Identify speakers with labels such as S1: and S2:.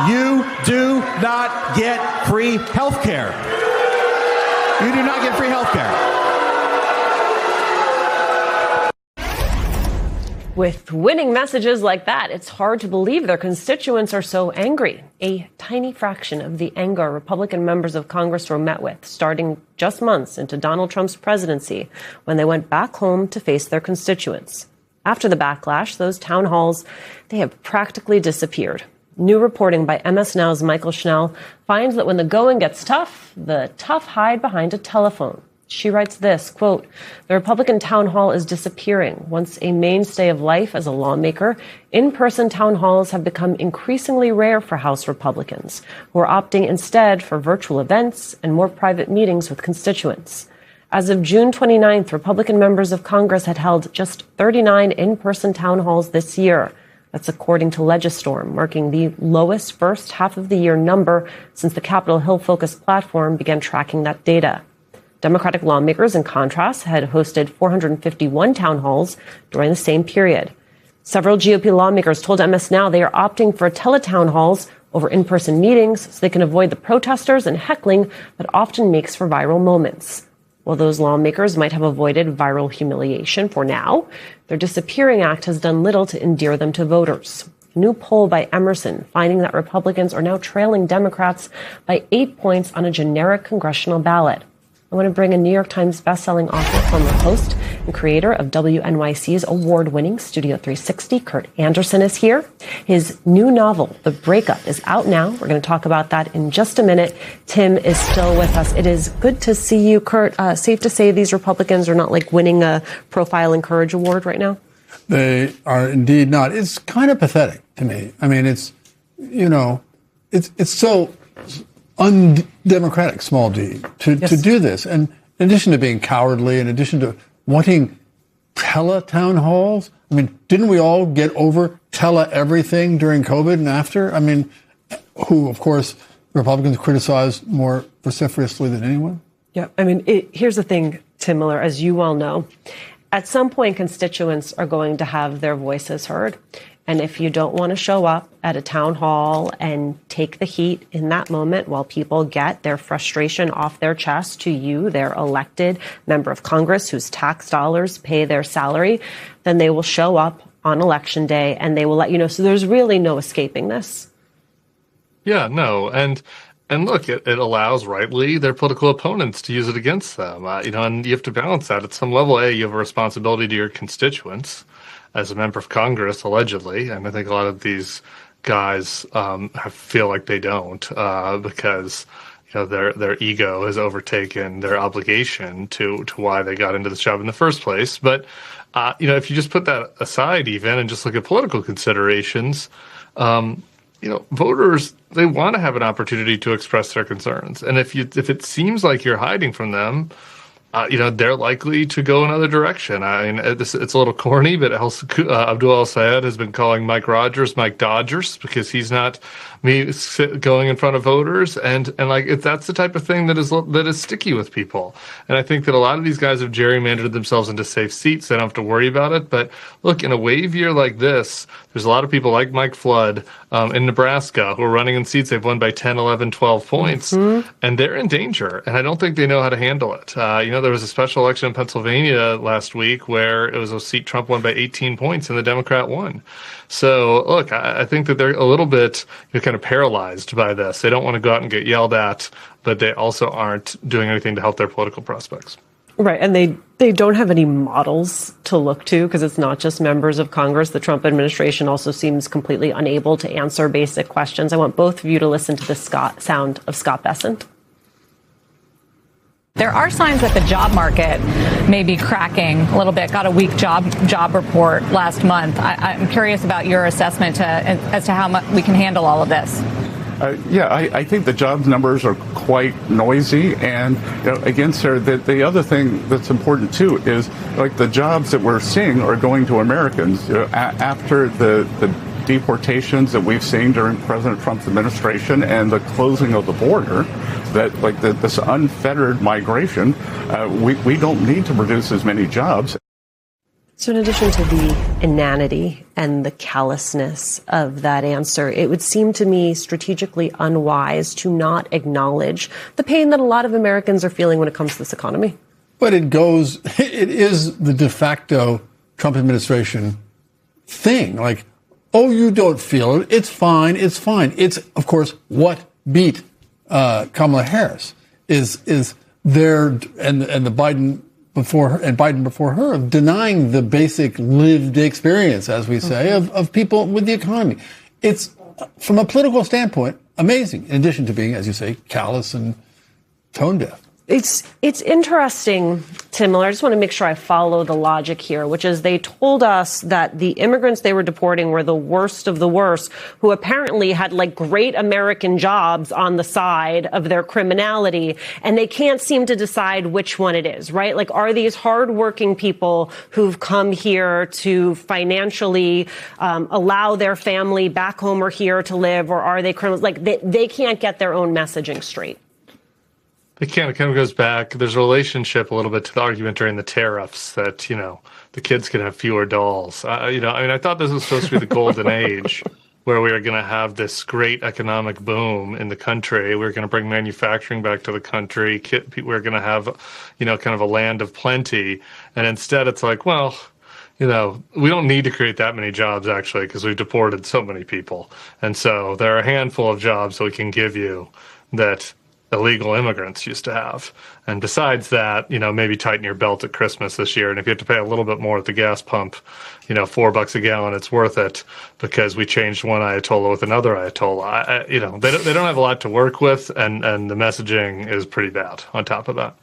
S1: You do not get free health care. You do not get free health care.
S2: With winning messages like that, it's hard to believe their constituents are so angry. A tiny fraction of the anger Republican members of Congress were met with, starting just months into Donald Trump's presidency, when they went back home to face their constituents. After the backlash, those town halls, they have practically disappeared. New reporting by MS Now's Michael Schnell finds that when the going gets tough, the tough hide behind a telephone. She writes this, quote, "The Republican town hall is disappearing. Once a mainstay of life as a lawmaker, in-person town halls have become increasingly rare for House Republicans, who are opting instead for virtual events and more private meetings with constituents. As of June 29th, Republican members of Congress had held just 39 in-person town halls this year. That's according to Legistorm, marking the lowest first half of the year number since the Capitol Hill Focus platform began tracking that data. Democratic lawmakers, in contrast, had hosted 451 town halls during the same period. Several GOP lawmakers told MS Now they are opting for teletown halls over in-person meetings so they can avoid the protesters and heckling that often makes for viral moments. While those lawmakers might have avoided viral humiliation for now, their disappearing act has done little to endear them to voters. A new poll by Emerson finding that Republicans are now trailing Democrats by 8 points on a generic congressional ballot. I want to bring a New York Times bestselling author, former host, and creator of WNYC's award-winning Studio 360, Kurt Andersen, is here. His new novel, The Breakup, is out now. We're going to talk about that in just a minute. Tim is still with us. It is good to see you, Kurt. Safe to say these Republicans are not like winning a Profile and Courage award right now?
S3: They are indeed not. It's kind of pathetic to me. I mean, it's so undemocratic, small d, to do this. And in addition to being cowardly, in addition to wanting tele-town halls, I mean, didn't we all get over tele-everything during COVID and after? I mean, who, of course, Republicans criticized more vociferously than anyone?
S2: Yeah, I mean, here's the thing, Tim Miller, as you well know, at some point constituents are going to have their voices heard. And if you don't want to show up at a town hall and take the heat in that moment while people get their frustration off their chest to you, their elected member of Congress whose tax dollars pay their salary, then they will show up on Election Day and they will let you know. So there's really no escaping this.
S4: Yeah, no. And look, it allows, rightly, their political opponents to use it against them. And you have to balance that. At some level, you have a responsibility to your constituents as a member of Congress, allegedly. And I think a lot of these guys feel like they don't because their ego has overtaken their obligation to why they got into this job in the first place. But if you just put that aside even and just look at political considerations, voters, they want to have an opportunity to express their concerns. And if it seems like you're hiding from them, they're likely to go another direction. I mean, it's a little corny, but Abdul El-Sayed has been calling Mike Rogers Mike Dodgers because he's not going in front of voters, and if that's the type of thing that is sticky with people. And I think that a lot of these guys have gerrymandered themselves into safe seats. They don't have to worry about it. But look, in a wave year like this, there's a lot of people like Mike Flood in Nebraska who are running in seats they've won by 10, 11, 12 points, and they're in danger. And I don't think they know how to handle it. There was a special election in Pennsylvania last week where it was a seat Trump won by 18 points and the Democrat won. So, look, I think that they're a little bit kind of paralyzed by this. They don't want to go out and get yelled at, but they also aren't doing anything to help their political prospects.
S2: Right, and they don't have any models to look to because it's not just members of Congress. The Trump administration also seems completely unable to answer basic questions. I want both of you to listen to the sound of Scott Bessent.
S5: There are signs that the job market may be cracking a little bit. Got a weak job report last month. I'm curious about your assessment as to how much we can handle all of this.
S6: I think the jobs numbers are quite noisy, and again, sir, the other thing that's important too is the jobs that we're seeing are going to Americans after the deportations that we've seen during President Trump's administration and the closing of the border. That this unfettered migration, we don't need to produce as many jobs.
S2: So in addition to the inanity and the callousness of that answer, it would seem to me strategically unwise to not acknowledge the pain that a lot of Americans are feeling when it comes to this economy.
S3: But it is the de facto Trump administration thing. Like, oh, you don't feel it. It's fine. It's fine. It's, of course, what beat Kamala Harris is there, and the Biden before her, and Biden before her, of denying the basic lived experience, as we say, of people with the economy. It's, from a political standpoint, amazing, in addition to being, as you say, callous and tone deaf.
S2: It's interesting, Tim Miller. I just want to make sure I follow the logic here, which is they told us that the immigrants they were deporting were the worst of the worst, who apparently had like great American jobs on the side of their criminality, and they can't seem to decide which one it is, right? Like, are these hardworking people who've come here to financially allow their family back home or here to live, or are they criminals? Like, they can't get their own messaging straight.
S4: It kind of goes back. There's a relationship a little bit to the argument during the tariffs that, the kids can have fewer dolls. I thought this was supposed to be the golden age where we were going to have this great economic boom in the country. We were going to bring manufacturing back to the country. We were going to have, kind of a land of plenty. And instead it's like, well, we don't need to create that many jobs, actually, because we've deported so many people. And so there are a handful of jobs that we can give you that illegal immigrants used to have. And besides that, maybe tighten your belt at Christmas this year. And if you have to pay a little bit more at the gas pump, $4 a gallon, it's worth it, because we changed one Ayatollah with another Ayatollah. They don't have a lot to work with, and the messaging is pretty bad on top of that.